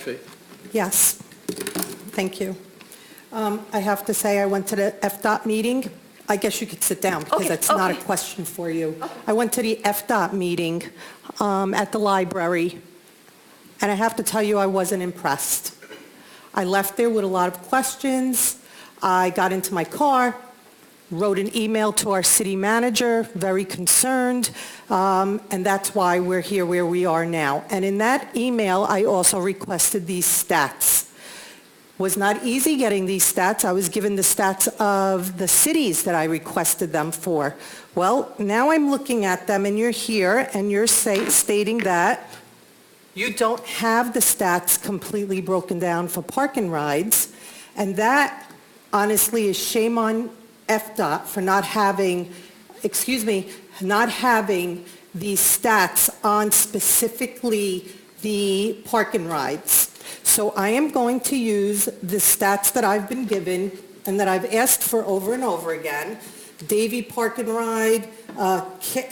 Macfie. Yes, thank you. I have to say I went to the FDOT meeting. I guess you could sit down because Okay, it's not a okay. question for you. Okay. I went to the FDOT meeting at the library, and I have to tell you I wasn't impressed. I left there with a lot of questions. I got into my car, wrote an email to our city manager, very concerned, and that's why we're here where we are now. And in that email, I also requested these stats. Was not easy getting these stats. I was given the stats of the cities that I requested them for. Well, now I'm looking at them, and you're here, and you're stating that you don't have the stats completely broken down for park and rides, and that, honestly, is shame on FDOT for not having these stats on specifically the park and rides. So I am going to use the stats that I've been given and that I've asked for over and over again. Davie Park and Ride,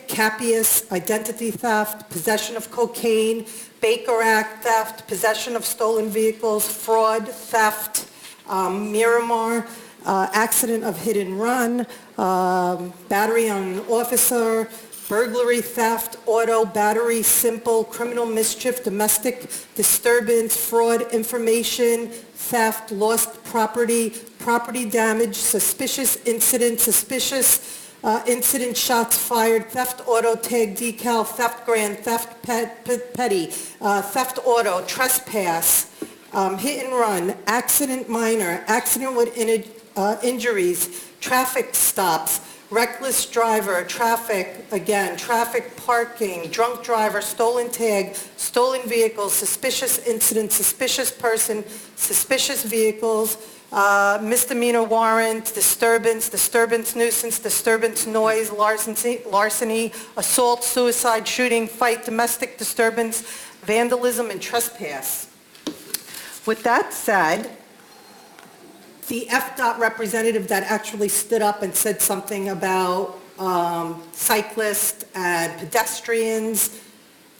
Capias, identity theft, possession of cocaine, Baker Act theft, possession of stolen vehicles, fraud, theft, Miramar, accident of hit and run, battery on an officer, burglary, theft, auto, battery, simple, criminal mischief, domestic disturbance, fraud, information, theft, lost property, property damage, suspicious incident, shots fired, theft auto, tag decal, theft grand, theft petty, theft auto, trespass, hit and run, accident minor, accident with injuries, traffic stops, reckless driver, traffic, again, traffic parking, drunk driver, stolen tag, stolen vehicles, suspicious incident, suspicious person, suspicious vehicles, misdemeanor warrant, disturbance nuisance, disturbance noise, larceny, assault, suicide, shooting, fight, domestic disturbance, vandalism, and trespass. With that said, the FDOT representative that actually stood up and said something about cyclists and pedestrians,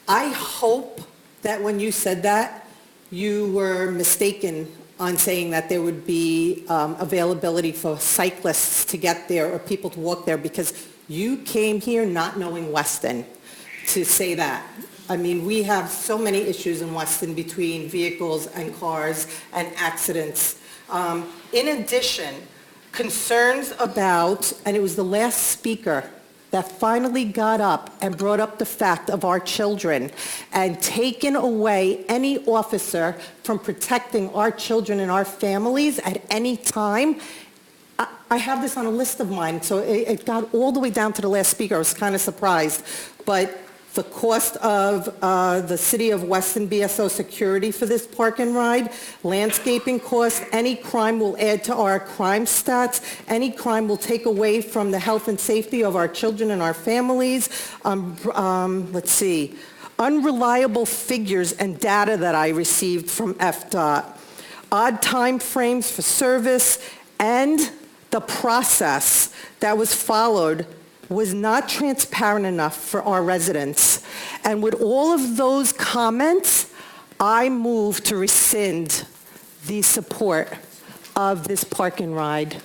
I hope that when you said that, you were mistaken on saying that there would be availability for cyclists to get there or people to walk there, because you came here not knowing Weston to say that. I mean, we have so many issues in Weston between vehicles and cars and accidents. In addition, concerns about, and it was the last speaker that finally got up and brought up the fact of our children and taken away any officer from protecting our children and our families at any time. I have this on a list of mine, so it got all the way down to the last speaker. I was kind of surprised. But the cost of the City of Weston BSO security for this park and ride, landscaping costs, any crime will add to our crime stats, any crime will take away from the health and safety of our children and our families. Let's see, unreliable figures and data that I received from FDOT, odd time frames for service, and the process that was followed was not transparent enough for our residents. And with all of those comments, I move to rescind the support of this park and ride.